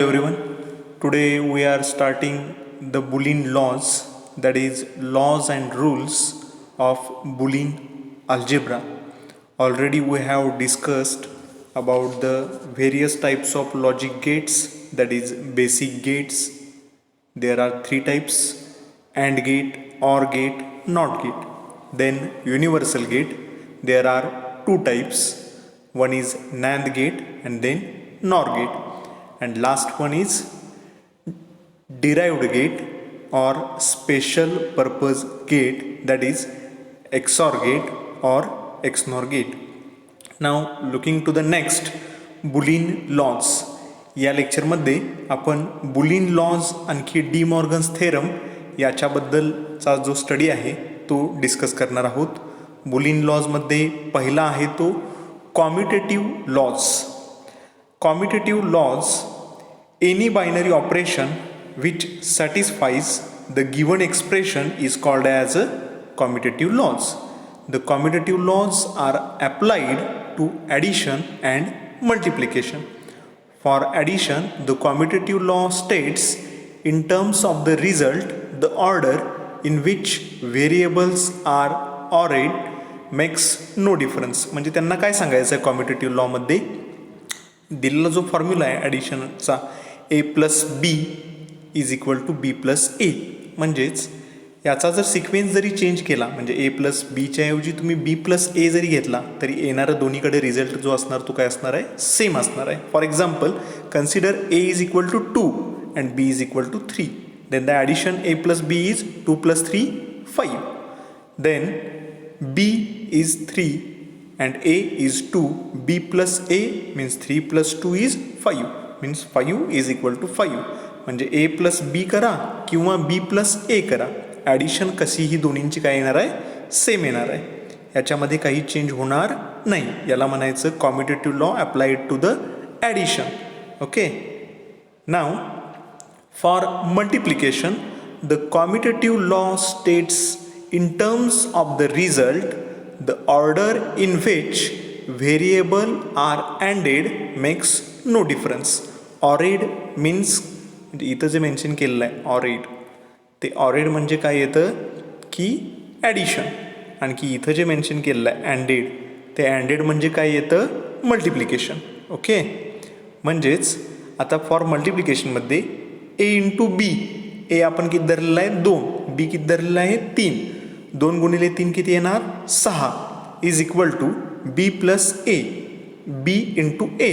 Everyone, today we are starting the Boolean laws, that is laws and rules of Boolean algebra. Already we have discussed about the various types of logic gates, that is basic gates. There are three types: AND gate, OR gate, NOT gate. Then universal gate, there are two types. One is NAND gate and then NOR gate, and last one is derived gate or special purpose gate, that is XOR gate or XNOR gate. Now looking to the next, Boolean laws. या लेक्चरमध्ये आपण bullion lodge आणखी D Morgan's theorem याच्याबद्दलचा जो study आहे तो discuss करणार आहोत. Bullion लॉजमध्ये पहिला आहे तो कॉम्युटेटिव्ह lodge. Commutative laws: any binary operation which satisfies the given expression is called as a commutative laws. The commutative laws are applied to addition and multiplication. For addition, the commutative law states in terms of the result the order in which variables are arrayed makes no difference. म्हणजे त्यांना काय सांगायचं आहे कॉम्युटेटिव्ह लॉमध्ये? दिलेला जो formula आहे ॲडिशनचा, a plus B is equal to b plus a, म्हणजेच याचा जर सिक्वेन्स जरी चेंज केला, म्हणजे ए प्लस बीच्या ऐवजी तुम्ही बी प्लस ए जरी घेतला तरी येणारा दोन्हीकडे रिझल्ट जो असणार तो काय असणार आहे? सेम असणार आहे. For example, consider A is equal to 2 and B is equal to 3. Then the addition A plus B is 2 plus 3 5. Then B is 3 and a is 2, b plus a means 3 plus 2 is 5, means 5 is equal to 5. म्हणजे a plus b करा किंवा b plus a करा, addition कशीही दोन्हींची काय येणार आहे? Same येणार आहे. याच्यामध्ये काही चेंज होणार नाही. याला म्हणायचं commutative law applied to the addition. Okay. Now for multiplication, the commutative law states in terms of the result the order in which variable are ANDed makes no difference. ORed means, इथं जे mention केलेलं आहे ORed, ते ORed म्हणजे काय येतं की addition. आणखी इथं जे मेन्शन केलेलं आहे ANDed, ते ANDed म्हणजे काय येतं? मल्टिप्लिकेशन. ओके. म्हणजेच आता फॉर मल्टिप्लिकेशनमध्ये ए इंटू बी, ए आपण किती धरलेला आहे? 2. बी किती धरलेला आहे? 3. 2 गुणिले 3 किती येणार? 6 is equal to b plus a, b into a.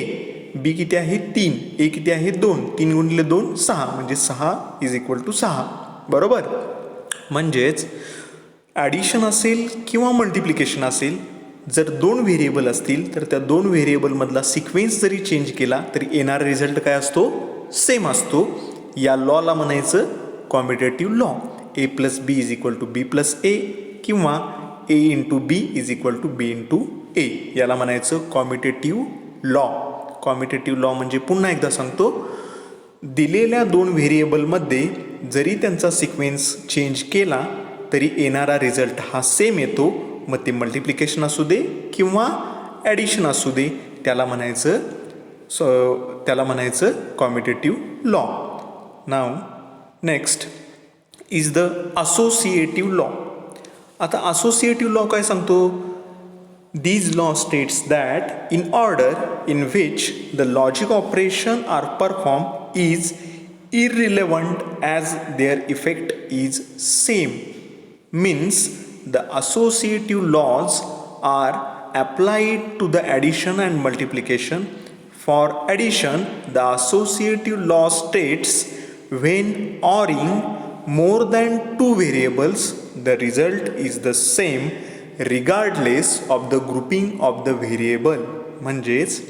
B किती आहे? 3. ए किती आहे? 2. 3 गुणिले 2 6, म्हणजे 6 इज इक्वल टू 6. बरोबर. म्हणजेच ॲडिशन असेल किंवा मल्टिप्लिकेशन असेल, जर 2 व्हेरिएबल असतील तर त्या 2 व्हेरिएबलमधला सिक्वेन्स जरी चेंज केला तरी येणारा रिझल्ट काय असतो? सेम असतो. या लॉला म्हणायचं commutative law. A plus B is equal to b plus a किंवा a into b is equal to b into a, याला म्हणायचं कॉम्युटेटिव्ह लॉ. कॉम्युटेटिव्ह लॉ म्हणजे पुन्हा एकदा सांगतो, दिलेल्या 2 व्हेरिएबलमध्ये जरी त्यांचा सिक्वेन्स चेंज केला तरी येणारा रिझल्ट हा सेम येतो. मग ते मल्टिप्लिकेशन असू दे किंवा ॲडिशन असू दे, त्याला म्हणायचं commutative law. Now next is the associative law. आता असोसिएटिव्ह लॉ काय सांगतो? These law states that in order in which the logic operation are performed is irrelevant as their effect is same. Means the associative laws are applied to the addition and multiplication. For addition, the associative law states when ORing more than 2 variables, the result is the same regardless of the grouping of the variable. म्हणजेच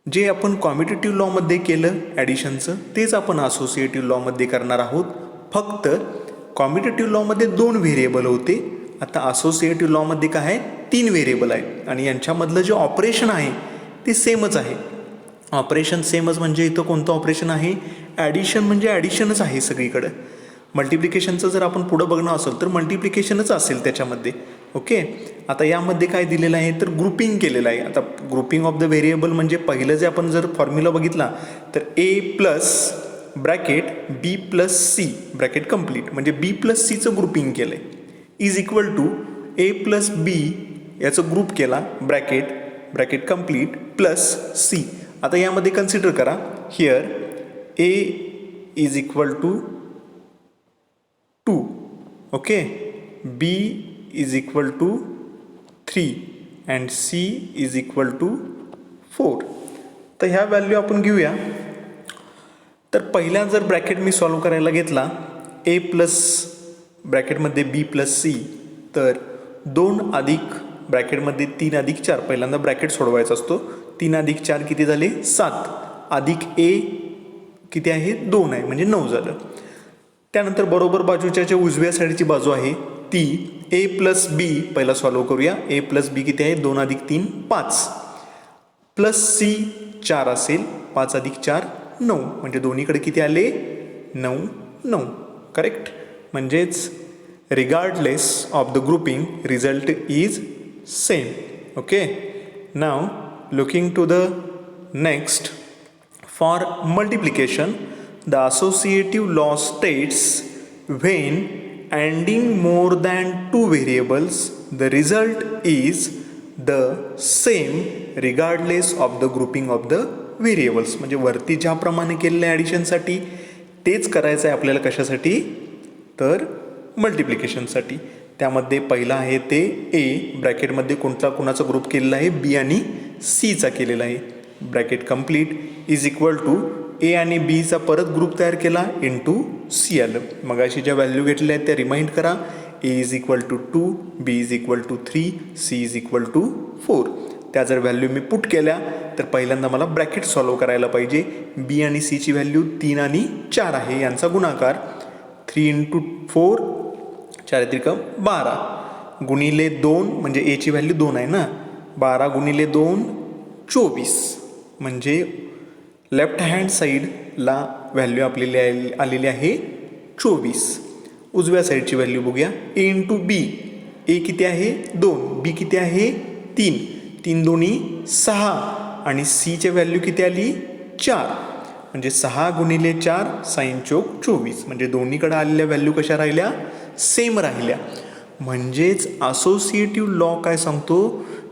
जे आपण कॉम्युटेटिव्ह लॉमध्ये केलं ॲडिशनचं, तेच आपण associative लॉमध्ये करणार आहोत. फक्त कॉम्युटेटिव्ह लॉमध्ये 2 variable होते, आता असोसिएटिव्ह लॉमध्ये काय आहे? 3 व्हेरिएबल आहेत आणि यांच्यामधलं जे ऑपरेशन आहे ते सेमच आहे. ऑपरेशन सेमच म्हणजे इथं कोणतं ऑपरेशन आहे? ॲडिशन म्हणजे ॲडिशनच आहे सगळीकडं. मल्टिप्लिकेशनचं जर आपण पुढं बघणं असेल तर मल्टिप्लिकेशनच असेल त्याच्यामध्ये. ओके. आता यामध्ये काय दिलेलं आहे तर ग्रुपिंग केलेलं आहे. आता ग्रुपिंग ऑफ द व्हेरिएबल म्हणजे पहिलं जे आपण जर फॉर्म्युला बघितला तर a plus bracket b plus c bracket complete म्हणजे बी प्लस सीचं ग्रुपिंग केलं आहे is equal to A plus b याचं ग्रुप केला ब्रॅकेट कंप्लीट प्लस सी. आता यामध्ये कन्सिडर करा here A is equal to 2 okay, B is equal to 3 and C is equal to 4. तर ह्या व्हॅल्यू आपण घेऊया. तर पहिला जर ब्रॅकेट मी सॉल्व करायला घेतला ए प्लस ब्रॅकेटमध्ये बी प्लस सी तर 2 अधिक ब्रॅकेटमध्ये 3 अधिक 4 पहिल्यांदा ब्रॅकेट सोडवायचा असतो. 3 अधिक 4 किती झाले 7 अधिक ए किती आहे 2 आहे म्हणजे 9 झालं. त्यानंतर बरोबर बाजूच्या जे उजव्या साईडची बाजू आहे ती ए प्लस बी पहिला सॉल्व करूया. ए प्लस बी किती आहे 2 अधिक 3 5 प्लस सी 4 असेल 5 अधिक 4 9 म्हणजे दोन्हीकडे किती आले 9 9 करेक्ट. म्हणजेच regardless of the grouping result is same. Okay, now looking to the next for multiplication the associative law states when adding more than 2 variables the result is the same regardless of the grouping of the variables. म्हणजे वरती ज्याप्रमाणे केलेलं आहे ॲडिशनसाठी तेच करायचं आहे आपल्याला कशासाठी तर मल्टिप्लिकेशनसाठी. त्यामध्ये पहिला आहे ते ए ब्रॅकेटमध्ये कुणाचा ग्रुप केलेला आहे बी आणि सीचा केलेला आहे bracket complete is equal to a आणि बीचा परत ग्रुप तयार केला इंटू सी आलं. मग अशी ज्या व्हॅल्यू घेतलेल्या आहेत त्या रिमाइंड करा. A is equal to 2 B is equal to 3 C is equal to 4. त्या जर व्हॅल्यू मी पुट केल्या तर पहिल्यांदा मला ब्रॅकेट सॉल्व करायला पाहिजे. बी आणि सीची व्हॅल्यू 3 आणि 4 आहे यांचा गुणाकार 3 इंटू 4 4 त्रिकम 12 गुणिले 2 म्हणजे एची व्हॅल्यू 2 आहे ना 12 गुणिले 2 24 म्हणजे लेफ्ट हँड साईडला व्हॅल्यू आपल्याला आलेली आहे 24. उजव्या साईडची व्हॅल्यू बघूया ए इंटू बी. ए किती आहे 2 बी किती आहे 3 3 दोन्ही 6 आणि सीची व्हॅल्यू किती आली 4 म्हणजे 6 गुणिले 4 साइन चोक 24 म्हणजे दोन्हीकडे आलेल्या व्हॅल्यू कशा राहिल्या सेम राहिल्या. म्हणजेच असोसिएटिव्ह लॉ काय सांगतो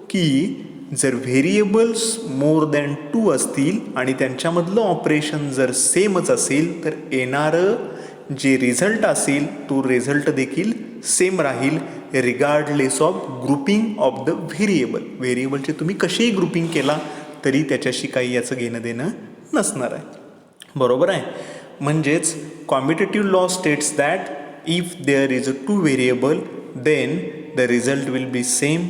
की जर व्हेरिएबल्स मोर दॅन 2 असतील आणि त्यांच्यामधलं ऑपरेशन जर सेमच असेल तर येणारं जे रिझल्ट असेल तो रिझल्ट देखील सेम राहील regardless of grouping of the व्हेरिएबलचे तुम्ही कसेही ग्रुपिंग केला तरी त्याच्याशी काही याचं घेणं देणं नसणार आहे. बरोबर आहे. म्हणजेच competitive law states that if there is a 2 variable then the result will be same.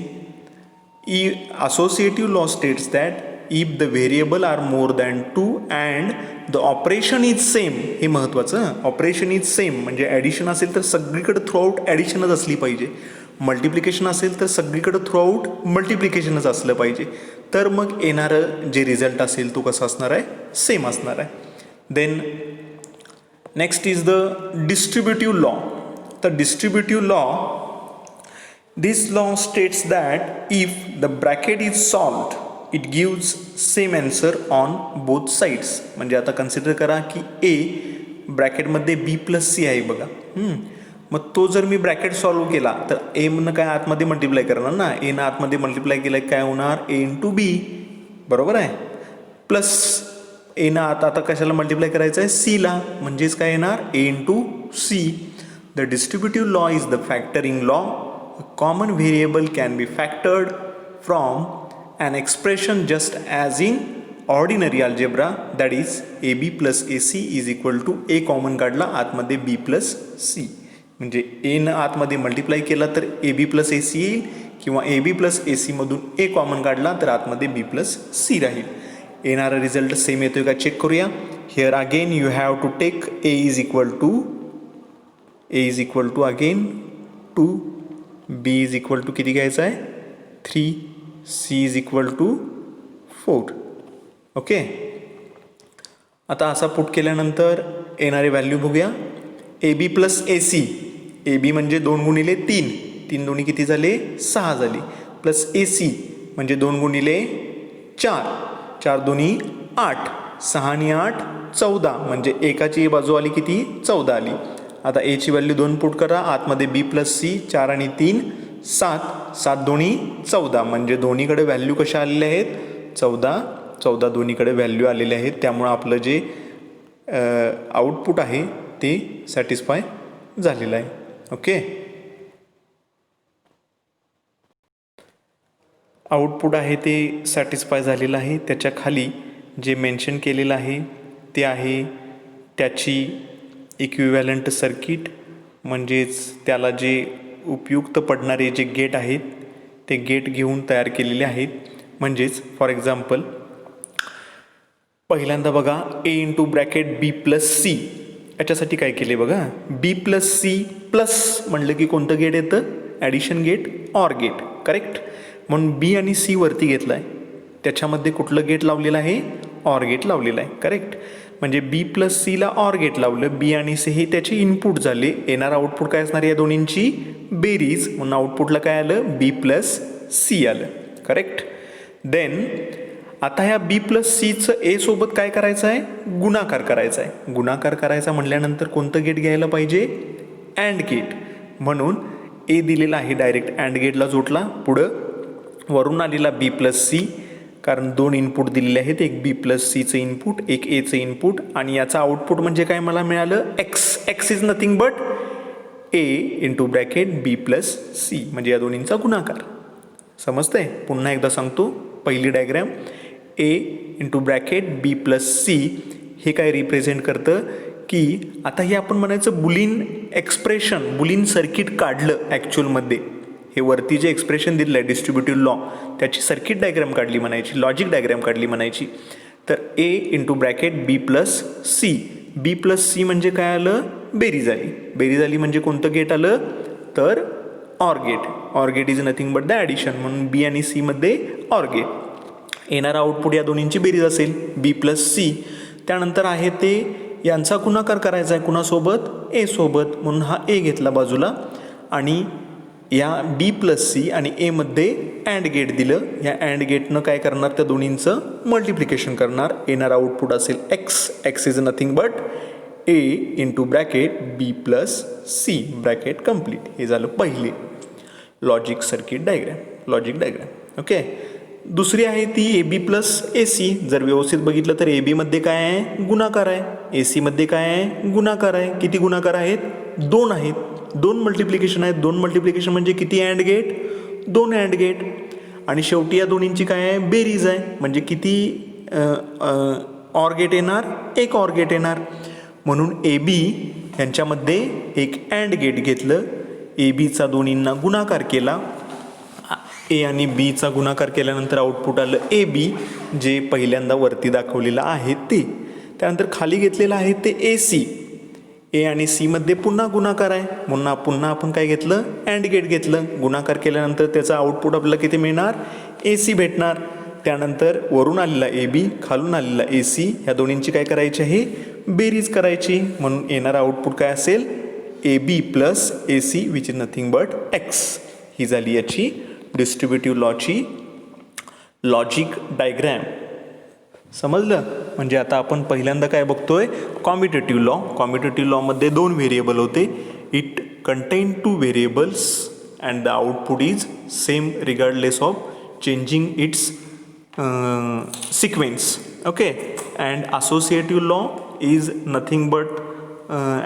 Associative law states that if the variable are more than 2 and the operation is same हे महत्त्वाचं ऑपरेशन इज सेम म्हणजे addition असेल तर सगळीकडे throughout ॲडिशनच असली पाहिजे. Multiplication असेल तर सगळीकडे थ्रूआउट मल्टिप्लिकेशनच असलं पाहिजे तर मग येणारं जे रिझल्ट असेल तो कसा असणार आहे सेम असणार आहे. Then next is the distributive law. तर distributive law this law states that if the bracket is solved it gives same answer on both sides. म्हणजे आता कन्सिडर करा की ए ब्रॅकेटमध्ये बी प्लस सी आहे बघा. मग तो जर मी ब्रॅकेट सॉल्व केला तर ए म्हणून काय आतमध्ये मल्टिप्लाय करणार ना एनं आतमध्ये मल्टिप्लाय केलं काय होणार ए इंटू बी बरोबर आहे प्लस एनं आता कशाला मल्टिप्लाय करायचं आहे सीला म्हणजेच काय येणार a into c. The distributive law is the factoring law. A common variable can be factored from an expression just as in ordinary algebra that is ab plus ac is equal to a common काढला आतमध्ये b plus c म्हणजे a न आतमध्ये multiply केला तर ab plus ac येईल किंवा ab plus ac मधून a कॉमन काढला तर आतमध्ये b plus c राहील. येणारा रिझल्ट सेम येतोय का चेक करूया. Here again you have to take a is equal to again 2 B is equal to किती घ्यायचं आहे 3 C is equal to 4. Okay, आता असा पुट केल्यानंतर येणारी व्हॅल्यू बघूया. A B plus A C A B म्हणजे 2 गुणिले 3 तीन दोन्ही किती झाले 6 झाली, प्लस AC म्हणजे 2 गुणिले 4, 4 दोन्ही 8, 6 आणि 8 14, म्हणजे एकाची बाजू आली किती 14 आली. आता A ची व्हॅल्यू 2 पुट करा, आतमध्ये B प्लस C, 4 आणि 3 7, 7 दोन्ही 14, म्हणजे दोन्हीकडे व्हॅल्यू कशा आलेल्या आहेत 14, 14 दोन्हीकडे व्हॅल्यू आलेले आहेत. त्यामुळं आपलं जे आउटपुट आहे ते सॅटिस्फाय झालेलं आहे. ओके, आउटपुट आहे ते सॅटिस्फाय झालेलं आहे. त्याच्या खाली जे मेन्शन केलेलं आहे ते आहे त्याची इक्विव्हॅलंट सर्किट, म्हणजेच त्याला जे उपयुक्त पडणारे जे गेट आहेत ते गेट घेऊन तयार केलेले आहेत. म्हणजेच फॉर एक्झाम्पल पहिल्यांदा बघा A into bracket B plus C, याच्यासाठी काय केले बघा, B प्लस C प्लस म्हणलं की कोणतं गेट येतं, addition gate, or gate, correct. म्हणून B आणि C वरती घेतला आहे, त्याच्यामध्ये कुठलं गेट लावलेलं आहे, ऑर गेट लावलेलं आहे, करेक्ट. म्हणजे B प्लस Cला ऑर गेट लावलं, B आणि C हे त्याचे इनपुट झाले, येणारं आउटपुट काय असणार या दोन्हींची बेरीज, म्हणून आउटपुटला काय आलं B प्लस C आलं, करेक्ट. देन आता ह्या B प्लस Cचं A सोबत काय करायचं आहे, गुणाकार करायचा आहे. गुणाकार करायचा म्हटल्यानंतर कोणतं गेट घ्यायला पाहिजे, अँड गेट. म्हणून A दिलेला आहे, डायरेक्ट अँड गेटला जोडला, पुढं वरून आलेला B प्लस C, कारण 2 इनपुट दिलेले आहेत, एक B प्लस Cचं इनपुट, एक Aचं इनपुट, आणि याचा आउटपुट म्हणजे काय मला मिळालं X. X is nothing but A into bracket B plus C, म्हणजे या दोन्हींचा गुणाकार. समजतंय? पुन्हा एकदा सांगतो, पहिली diagram A into bracket B plus C हे काय रिप्रेझेंट करतं की आता हे आपण म्हणायचं बुलिन एक्सप्रेशन, बुलिन सर्किट काढलं ॲक्च्युअलमध्ये. हे वरती जे एक्सप्रेशन दिलेलं आहे डिस्ट्रीब्युटिव्ह लॉ, त्याची सर्किट डायग्राम काढली म्हणायची, लॉजिक डायग्राम काढली म्हणायची. तर A into bracket B plus C, B plus C म्हणजे काय आलं, बेरीज आली. बेरीज आली म्हणजे कोणतं गेट आलं, तर or gate. Or gate is nothing but the addition, म्हणून B आणि C मध्ये ऑर गेट. येणारा आउटपुट या दोन्हींची बेरीज असेल B प्लस C. त्यानंतर आहे ते यांचा गुणाकार करायचा आहे कुणासोबत, A सोबत, म्हणून हा A घेतला बाजूला, आणि या B प्लस C आणि A मध्ये अँड गेट दिलं. या अँड गेटनं काय करणार, त्या दोन्हींचं मल्टिप्लिकेशन करणार. येणारा आउटपुट असेल X. X is nothing but A into bracket B plus C, bracket complete. हे झालं पहिले logic circuit diagram, logic diagram. Okay, दुसरी आहे ती AB प्लस AC. जर व्यवस्थित बघितलं तर AB मध्ये काय आहे, गुणाकार आहे, AC मध्ये काय आहे, गुणाकार आहे. किती गुणाकार आहेत, 2 आहेत, 2 मल्टिप्लिकेशन आहेत. 2 मल्टिप्लिकेशन म्हणजे किती अँड गेट, 2 अँड गेट. आणि शेवटी या दोन्हींची काय आहे, बेरीज आहे, म्हणजे किती ऑर गेट येणार, एक ऑर गेट येणार. म्हणून AB यांच्यामध्ये एक अँड गेट घेतलं, ABचा दोन्हींना गुणाकार केला, A आणि Bचा गुणाकार केल्यानंतर आउटपुट आलं AB, जे पहिल्यांदा वरती दाखवलेलं आहे ते. त्यानंतर खाली घेतलेलं आहे ते AC. A आणि C मध्ये पुन्हा गुणाकार आहे, म्हणून पुन्हा आपण काय घेतलं, अँड गेट घेतलं. गुणाकार केल्यानंतर त्याचा आउटपुट आपल्याला किती मिळणार, AC भेटणार. त्यानंतर वरून आलेला AB, खालून आलेला AC, ह्या दोन्हींची काय करायची आहे, बेरीज करायची. म्हणून येणारा आउटपुट काय असेल, AB plus AC which is nothing but X. ही झाली याची डिस्ट्रीब्युटिव्ह लॉची लॉजिक डायग्रॅम. समजलं? म्हणजे आता आपण पहिल्यांदा काय बघतोय, कॉम्युटेटिव्ह लॉ. कॉम्युटेटिव्ह लॉमध्ये 2 व्हेरिएबल होते. It content 2 variables and the output is same regardless of changing it's sequence. Okay, and associative law is nothing but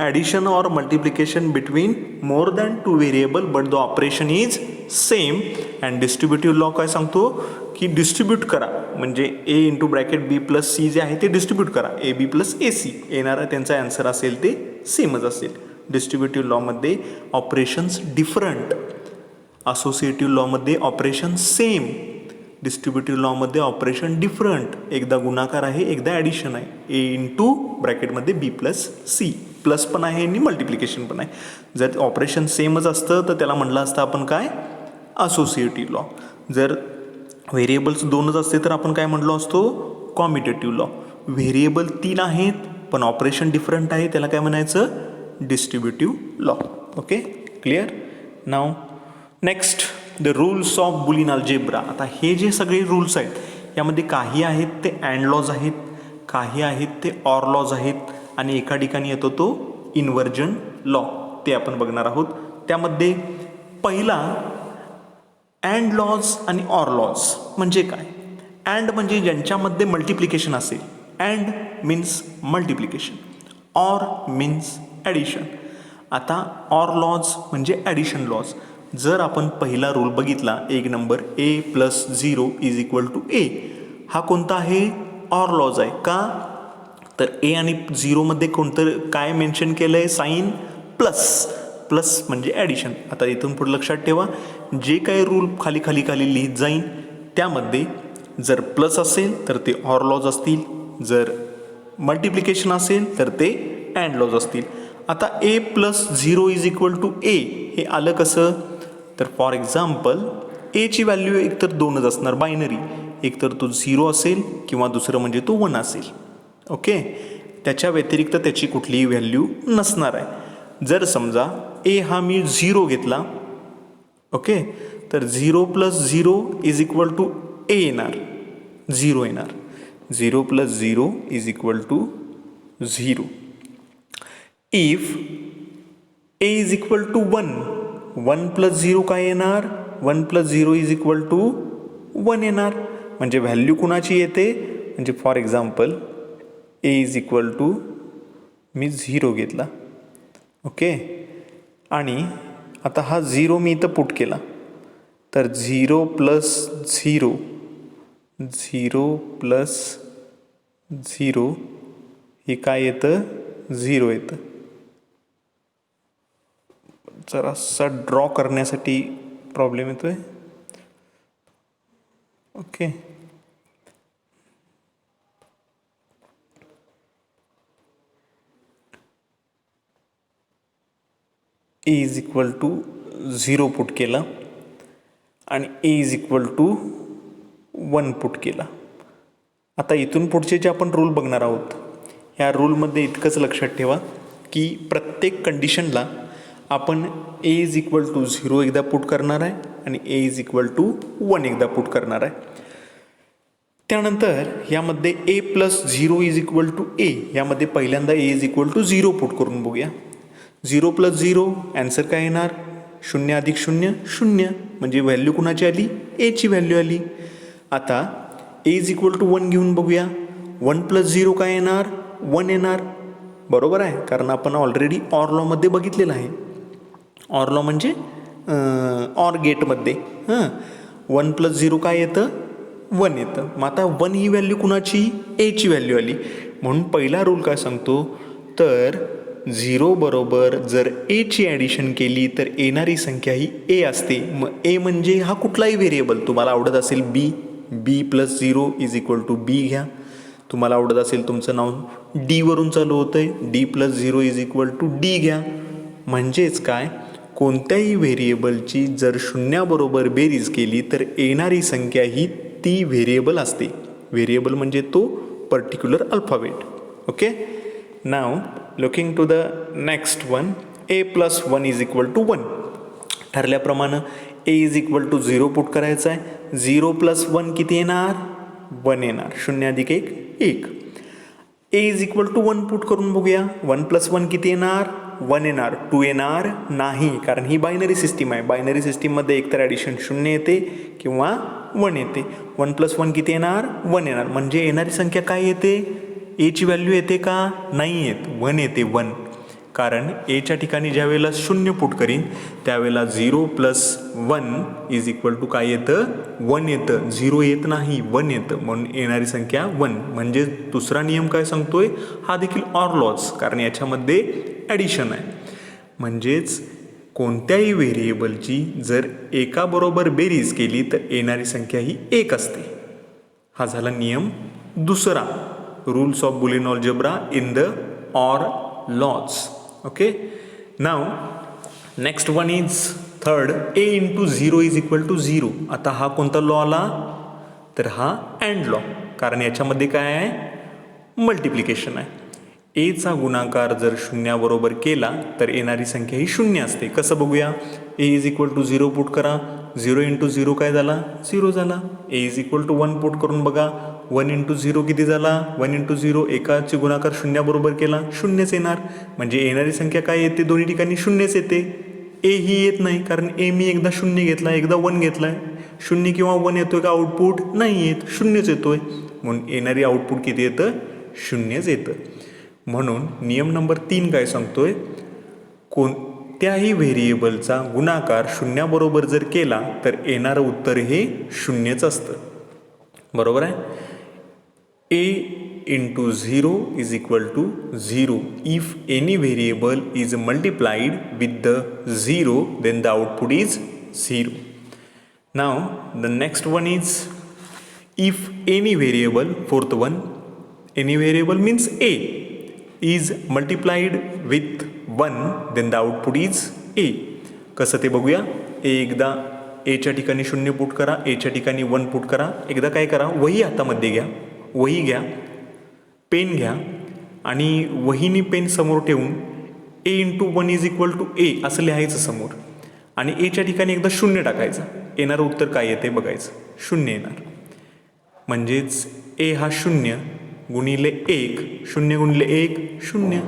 addition or multiplication between more than 2 variable but the operation is same. and distributive law काय सांगतो की distribute करा, म्हणजे A into bracket B plus C जे आहे ते distribute करा, AB plus AC. येणारा त्यांचा आन्सर असेल ते सेमच असेल. डिस्ट्रीब्युटिव्ह लॉमध्ये ऑपरेशन्स डिफरंट, असोसिएटिव्ह लॉमध्ये ऑपरेशन सेम, डिस्ट्रीब्युटिव्ह लॉमध्ये ऑपरेशन डिफरंट. एकदा गुणाकार आहे, एकदा ॲडिशन आहे. A इंटू ब्रॅकेटमध्ये B प्लस C, प्लस पण आहे आणि मल्टिप्लिकेशन पण आहे. जर ऑपरेशन सेमच असतं तर त्याला म्हटलं असतं आपण काय, असोसिएटिव्ह लॉ. जर व्हेरिएबल्स 2च असते तर आपण काय म्हटलो असतो, कॉम्युटेटिव्ह लॉ. व्हेरिएबल 3 आहेत पण ऑपरेशन डिफरंट आहे, त्याला काय म्हणायचं, distributive law. Okay, clear? Now next the rules of Boolean algebra. आता हे जे सगळे रूल्स आहेत यामध्ये काही आहेत ते अँड लॉज आहेत, काही आहेत ते ऑर लॉज आहेत आणि एका ठिकाणी येतो तो इन्व्हर्जन लॉ, ते आपण बघणार आहोत. त्यामध्ये पहिला अँड लॉज आणि ऑर लॉज म्हणजे काय. अँड म्हणजे ज्यांच्यामध्ये मल्टिप्लिकेशन असेल, and means multiplication, or means addition. आता ऑर लॉज म्हणजे ॲडिशन लॉज. जर आपण पहिला रूल बघितला 1 number A+0 is equal to A, हा कोणता आहे, ऑर लॉज आहे. का तर ए आणि 0मध्ये कोणतं काय मेन्शन केलं आहे, साईन प्लस, प्लस म्हणजे ॲडिशन. आता इथून पुढे लक्षात ठेवा, जे काही रूल खाली खाली खाली लिहित जाईन त्यामध्ये जर प्लस असेल तर ते ऑर लॉज असतील, जर मल्टिप्लिकेशन असेल तर ते अँड लॉज असतील. आता A+0 is equal to A हे आलं कसं, तर फॉर एक्झाम्पल एची व्हॅल्यू एकतर 2च असणार, बायनरी, एकतर तो 0 असेल किंवा दुसरं म्हणजे तो 1 असेल. ओके, त्याच्या व्यतिरिक्त त्याची कुठलीही व्हॅल्यू नसणार आहे. जर समजा ए हा मी 0 घेतला, ओके, तर 0+0 इज इक्वल टू ए येणार, 0 येणार. 0+0 is equal to 0. If A is equal to 1, 1+0 काय येणार, 1+0 इज इक्वल टू 1 येणार. म्हणजे व्हॅल्यू कुणाची येते, म्हणजे for example A is equal to मी 0 घेतला, ओके, आणि आता हा 0 मी इथं पुट केला, तर 0+0, 0+0 हे काय येतं, 0 येतं. जरासा ड्रॉ करण्यासाठी प्रॉब्लेम येतोय. Okay, A is equal to 0 put केला आणि A is equal to 1 put केला. आता इथून पुढचे जे आपण रूल बघणार आहोत, ह्या रूलमध्ये इतकंच लक्षात ठेवा की प्रत्येक कंडिशनला आपण ए इज इक्वल टू 0 एकदा पुट करणार आहे आणि ए इज इक्वल टू 1 एकदा पुट करणार आहे. त्यानंतर यामध्ये A+0 इज इक्वल टू ए, यामध्ये पहिल्यांदा ए इज इक्वल टू 0 पुट करून बघूया. 0+0 ॲन्सर काय येणार, 0 अधिक 0 0, म्हणजे व्हॅल्यू कुणाची आली, एची व्हॅल्यू आली. आता ए इज इक्वल टू 1 घेऊन बघूया. 1+0 काय येणार, 1 येणार, बरोबर आहे, कारण आपण ऑलरेडी ऑर लॉमध्ये बघितलेलं आहे. ऑर लॉ म्हणजे ऑर गेटमध्ये 1+0 काय येतं, 1 येतं. मग आता 1 ही व्हॅल्यू कुणाची, एची व्हॅल्यू आली. म्हणून पहिला रूल काय सांगतो, तर 0 बरोबर जर एची ॲडिशन केली तर येणारी संख्या ही ए असते. मग ए म्हणजे हा कुठलाही व्हेरिएबल, तुम्हाला आवडत असेल B+0 इज इक्वल टू बी घ्या. तुम्हाला आवडत असेल, तुमचं नाव डी वरून चालू होतं आहे, D+0 is equal to D घ्या. म्हणजेच काय, कोणत्याही व्हेरिएबलची जर 0 बरोबर बेरीज केली तर येणारी संख्या ही ती व्हेरिएबल असते. व्हेरिएबल म्हणजे तो particular alphabet. Okay, now looking to the next one, A+1 is equal to 1. ठरल्याप्रमाणे A is equal to 0 put करायचं आहे. 0+1 किती येणार, 1 येणार, 0 अधिक 1 1. ए इज इक्वल टू 1 पुट करून बघूया. 1+1 किती येणार, 1 येणार, 2 येणार नाही, कारण ही बायनरी सिस्टीम आहे. बायनरी सिस्टीममध्ये एकतर ॲडिशन 0 येते किंवा 1 येते. 1+1 किती येणार, 1 येणार, म्हणजे येणारी संख्या काय येते, एची व्हॅल्यू येते का, नाही येत, 1 येते, 1. कारण एच्या ठिकाणी ज्या वेळेला 0 पुट करीन त्यावेळेला 0+1 इज इक्वल टू काय येतं, 1 येतं, 0 येत नाही, 1 येतं, म्हणून येणारी संख्या 1. म्हणजे दुसरा नियम काय सांगतोय, हा देखील ऑर लॉज, कारण याच्यामध्ये ॲडिशन आहे. म्हणजेच कोणत्याही व्हेरिएबलची जर एकाबरोबर बेरीज केली तर येणारी संख्या ही 1 असते. हा झाला नियम दुसरा, rules of Boolean algebra in the or laws. Okay, now next one is third, A into 0 is equal to 0. आता हा कोणता लॉ आला, तर हा अँड लॉ, कारण याच्यामध्ये काय आहे, मल्टिप्लिकेशन आहे. एचा गुणाकार जर 0 बरोबर केला तर येणारी संख्या ही 0 असते. कसं बघूया, ए इज इक्वल टू 0 पुट करा, 0 इंटू 0 काय झाला 0 झाला. ए इज इक्वल टू 1 पुट करून बघा, 1 इंटू 0 किती झाला 1 इंटू 0, एकाची गुणाकार शून्याबरोबर केला शून्यच येणार. म्हणजे येणारी संख्या काय येते दोन्ही ठिकाणी शून्यच येते. ए ही येत नाही कारण ए मी एकदा शून्य घेतला एकदा 1 घेतला आहे. शून्य किंवा 1 येतोय का आउटपुट नाही येत, शून्यच येतोय. म्हणून येणारी आउटपुट किती येतं शून्यच येतं. म्हणून नियम नंबर 3 काय सांगतोय, कोणत्याही व्हेरिएबलचा गुणाकार शून्याबरोबर जर केला तर येणारं उत्तर हे शून्यच असतं. बरोबर आहे. ए into 0 is equal to 0 if any variable is multiplied with the 0 then the output is 0. Now the next one is if any variable, fourth one, any variable means a is multiplied with 1 then the output is a. कसं ते बघूया. ए एकदा एच्या ठिकाणी 0 put करा, एच्या ठिकाणी 1 put करा. एकदा काय करा, वही हातामध्ये घ्या, वही घ्या, पेन घ्या आणि वहीने पेन समोर ठेवून ए इंटू 1 इज इक्वल टू ए असं लिहायचं समोर आणि एच्या ठिकाणी एकदा 0 टाकायचं. येणारं उत्तर काय येते बघायचं, 0 येणार. म्हणजेच ए हा 0 गुणिले 1, 0 गुणिले 1 0.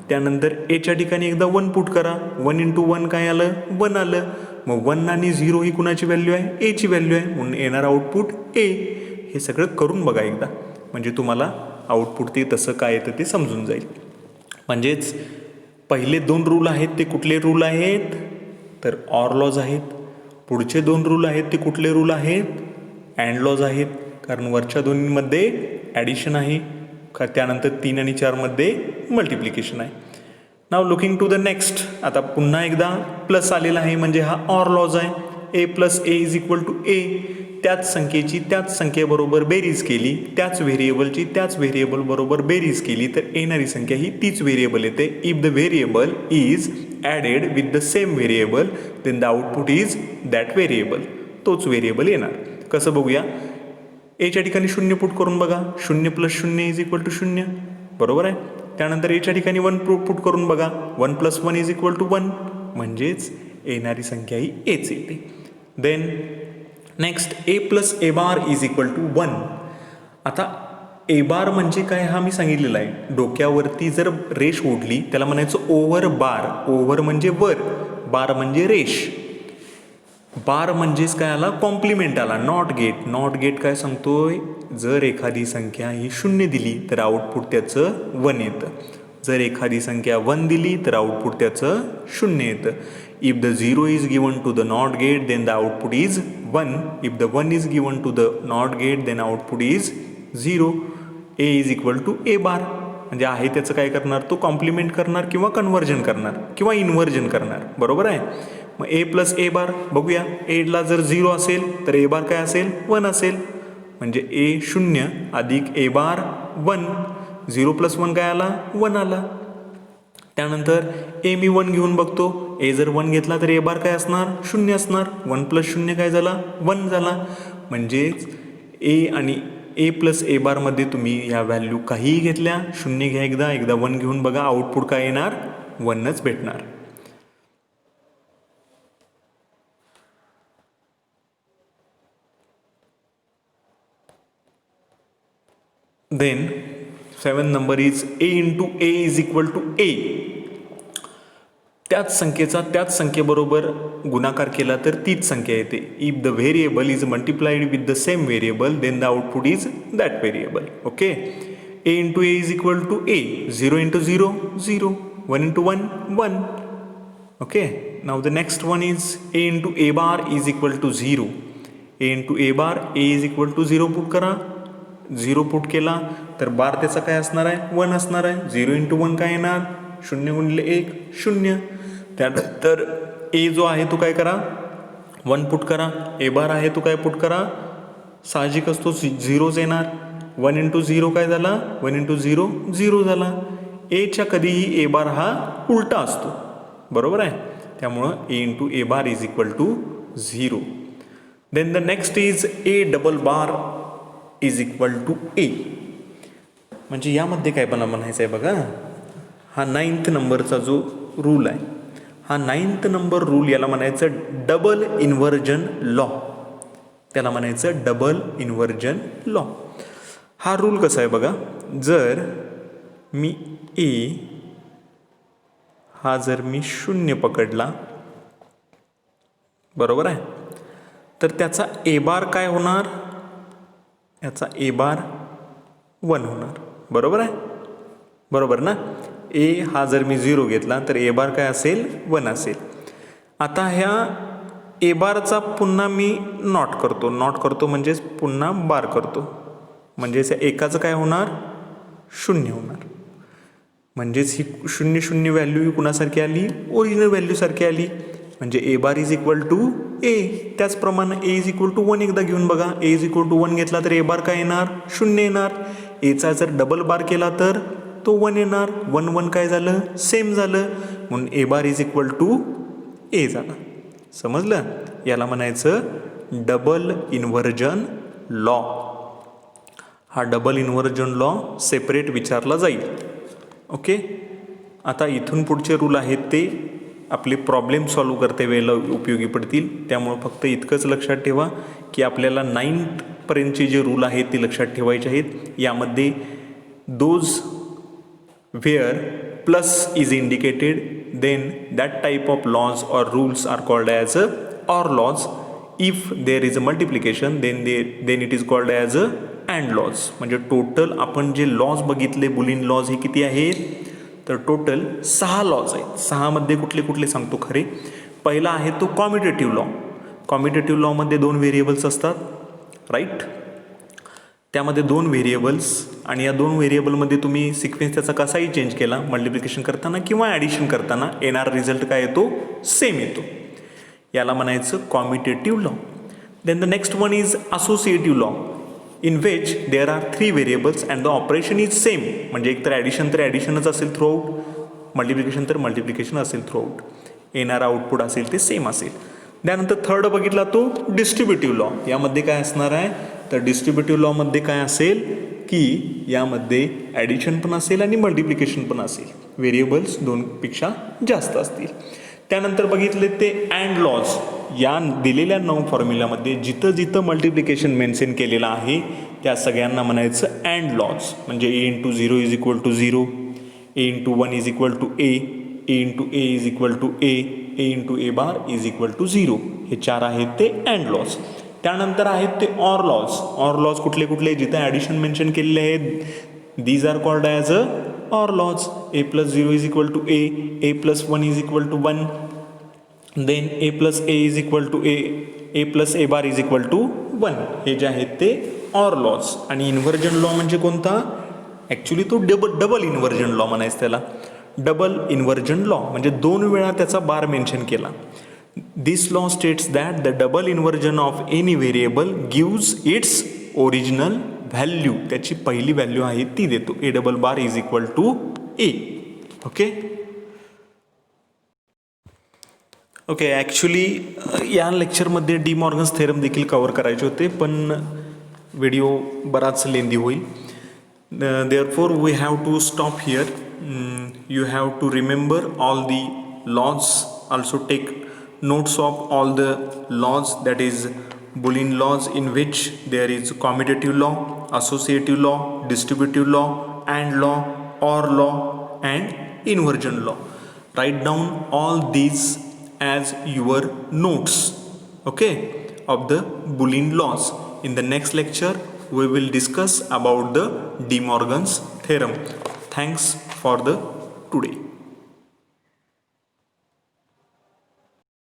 त्यानंतर एच्या ठिकाणी एकदा 1 पुट करा, 1 इंटू 1 काय आलं 1 आलं. मग 1 आणि 0 ही कुणाची व्हॅल्यू आहे एची व्हॅल्यू आहे, म्हणून येणार आउटपुट ए. हे सगळं करून बघा एकदा, म्हणजे तुम्हाला आउटपुट ते तसं काय येतं ते समजून जाईल. म्हणजेच पहिले 2 रूल आहेत ते कुठले रूल आहेत तर ऑर लॉज आहेत. पुढचे 2 रूल आहेत ते कुठले रूल आहेत अँड लॉज आहेत, कारण वरच्या दोन्हीमध्ये ॲडिशन आहे, त्यानंतर 3 आणि 4मध्ये मल्टिप्लिकेशन आहे. नाव लुकिंग टू द नेक्स्ट. आता पुन्हा एकदा प्लस आलेला आहे म्हणजे हा ऑर लॉज आहे. A plus A is equal to a. त्याच संख्येची त्याच संख्येबरोबर बेरीज केली, त्याच व्हेरिएबलची त्याच व्हेरिएबल बरोबर बेरीज केली तर येणारी संख्या ही तीच व्हेरिएबल येते. If the variable is added with the same variable then the output is that variable. तोच व्हेरिएबल येणार. कसं बघूया. एच्या ठिकाणी 0 पुट करून बघा, 0 प्लस 0 इज इक्वल टू 0. बरोबर आहे. त्यानंतर एच्या ठिकाणी 1 पुट करून बघा, 1 प्लस 1 इज इक्वल टू 1. म्हणजेच येणारी संख्या ही एच येते. Then next A plus A bar is equal to 1. आता ए बार म्हणजे काय हा मी सांगितलेला आहे. डोक्यावरती जर रेष ओढली त्याला म्हणायचं ओव्हर बार. ओव्हर म्हणजे वर, बार म्हणजे रेष. बार म्हणजेच काय आला कॉम्प्लिमेंट आला. Not gate. नॉट गेट काय सांगतोय, जर एखादी संख्या ही 0 दिली तर आउटपुट त्याचं 1 येतं. जर एखादी संख्या 1 दिली तर आउटपुट त्याचं 0 येतं. If the 0 is given to the NOT gate then the output is 1. If the 1 is given to the NOT gate then output is 0. A is equal to A bar. म्हणजे आहे त्याचं काय करणार, तो कॉम्प्लिमेंट करणार किंवा कन्व्हर्जन करणार किंवा इन्व्हर्जन करणार. बरोबर आहे. मग ए प्लस ए बार बघूया. एला जर 0 असेल तर ए बार काय असेल 1 असेल. म्हणजे ए 0 अधिक ए बार 1. 0 प्लस 1 काय आला 1 आला. त्यानंतर ए मी 1 घेऊन बघतो. ए जर 1 घेतला तर ए बार काय असणार 0 असणार. 1 प्लस 0 काय झाला 1 झाला. म्हणजेच ए आणि ए प्लस ए बारमध्ये तुम्ही ह्या व्हॅल्यू काहीही घेतल्या, 0 घ्या एकदा, एकदा 1 घेऊन बघा, आउटपुट काय येणार 1च भेटणार. Then 7 number is A into A is equal to a. त्याच संख्येचा त्याच संख्येबरोबर गुणाकार केला तर तीच संख्या येते. If the variable is multiplied with the same variable then the output is that variable. Okay. A into A is equal to A. 0 into 0 0. 1 into 1 1. Okay. Now the next one is A into A bar is equal to 0. A into A bar A is equal to 0 put करा. 0 put केला तर बार त्याचा काय असणार आहे 1 असणार आहे. 0 into 1 काय येणार 0 गुणिले 1 0. त्यानंतर ए जो आहे तो काय करा 1 पुट करा. ए बार आहे तो काय पुट करा, साहजिकच तो 0च येणार. 1 इंटू 0 काय झाला 1 इंटू 0 0 झाला. एच्या कधीही ए बार हा उलटा असतो. बरोबर आहे. त्यामुळं a into A bar is equal to 0. Then the next is a double bar is equal to a. म्हणजे यामध्ये काय पण म्हणायचं आहे बघा, हा 9th नंबरचा जो रूल आहे हा 9th नंबर रूल याला म्हणायचं डबल इन्व्हर्जन लॉ. त्याला म्हणायचं डबल इन्व्हर्जन लॉ. हा रूल कसा आहे बघा, जर मी ए हा जर मी 0 पकडला, बरोबर आहे, तर त्याचा ए बार काय होणार, याचा ए बार 1 होणार. बरोबर आहे, बरोबर ना. ए हा जर मी 0 घेतला तर ए बार काय असेल, 1 असेल. आता ह्या ए बारचा पुन्हा मी नॉट करतो म्हणजेच पुन्हा बार करतो, म्हणजेच एकाचं काय होणार, 0 होणार. म्हणजेच ही 0 0 व्हॅल्यू ही कुणासारखी आली, ओरिजिनल व्हॅल्यूसारखी आली. म्हणजे ए बार इज इक्वल टू ए. त्याचप्रमाणे ए इज इक्वल टू 1 एकदा घेऊन बघा. ए इज इक्वल टू 1 घेतला तर ए बार काय येणार, 0 येणार. एचा जर डबल बार केला तर तो 1 येणार. 1 1 काय झालं, सेम झालं, म्हणून ए बार इज इक्वल टू ए झाला. समजलं. याला म्हणायचं डबल इन्व्हर्जन लॉ. हा डबल इन्व्हर्जन लॉ सेपरेट विचारला जाईल. ओके. आता इथून पुढचे रूल आहेत ते आपले प्रॉब्लेम सॉल्व करते वेळेला उपयोगी पडतील. त्यामुळं फक्त इतकंच लक्षात ठेवा की आपल्याला 9th पर्यंतचे जे रूल आहेत ते लक्षात ठेवायचे आहेत. यामध्ये those where plus is indicated, then that type of laws or rules are called as OR laws. If there is a multiplication, then it is called as AND laws. म्हणजे total आपण जे lodge बघितले Boolean lodge हे किती आहेत, तर total 6 lodge आहेत. 6 मध्ये कुठले कुठले सांगतो खरे. पहिला आहे तो कॉम्युटेटिव्ह लॉ. कॉम्युटेटिव्ह लॉमध्ये 2 व्हेरिएबल्स असतात, राईट. त्यामध्ये 2 व्हेरिएबल्स आणि या 2 व्हेरिएबलमध्ये तुम्ही सिक्वेन्स त्याचा कसाही चेंज केला, मल्टिप्लिकेशन करताना किंवा ॲडिशन करताना येणारा रिझल्ट काय येतो, सेम येतो. याला म्हणायचं commutative law. Then the next one is associative law, in which there are 3 variables and the operation is same. म्हणजे एक तर ॲडिशनच असेल थ्रू आउट, मल्टिप्लिकेशन तर मल्टिप्लिकेशन असेल थ्रू आउट, येणारा आउटपुट असेल ते सेम असेल. त्यानंतर थर्ड बघितला तो डिस्ट्रीब्युटिव्ह लॉ. यामध्ये काय असणार आहे, तर डिस्ट्रीब्युटिव्ह लॉमध्ये काय असेल की यामध्ये ॲडिशन पण असेल आणि मल्टिप्लिकेशन पण असेल, व्हेरिएबल्स 2 पेक्षा जास्त असतील. त्यानंतर बघितले ते अँड लॉज. या दिलेल्या 9 फॉर्म्युलामध्ये जिथं जिथं मल्टिप्लिकेशन मेन्शन केलेलं आहे त्या सगळ्यांना म्हणायचं अँड लॉज. म्हणजे a into 0 is equal to 0, A into 1 is equal to a into A is equal to a into A bar is equal to 0. हे 4 आहेत ते अँड लॉज. त्यानंतर आहेत ते ऑर लॉज. ऑर लॉज कुठले कुठले, जिथे ॲडिशन मेन्शन केलेले आहेत, these are called as a or laws. A plus 0 is equal to A plus 1 is equal to 1, then A plus A is equal to A plus A bar is equal to 1. हे जे आहेत ते ऑर लॉज. आणि inversion law म्हणजे कोणता, actually तो डबल इन्व्हर्जन लॉ म्हणायचं त्याला. डबल इन्व्हर्जन लॉ म्हणजे 2 वेळा त्याचा बार मेन्शन केला. This law states that the double inversion of any variable gives its original value. त्याची पहिली व्हॅल्यू आहे ती देतो. A double bar is equal to A. Okay okay. Actually या लेक्चरमध्ये डी मॉर्गन्स थेरम देखील कव्हर करायचे होते, पण व्हिडिओ बराच लेंदी होईल. Therefore we have to stop here. You have to remember all the laws, also take notes of all the laws, that is Boolean laws, in which there is commutative law, associative law, distributive law, AND law, OR law and inversion law. Write down all these as your notes, okay, of the Boolean laws. In the next lecture we will discuss about the De Morgan's theorem. Thanks for the today.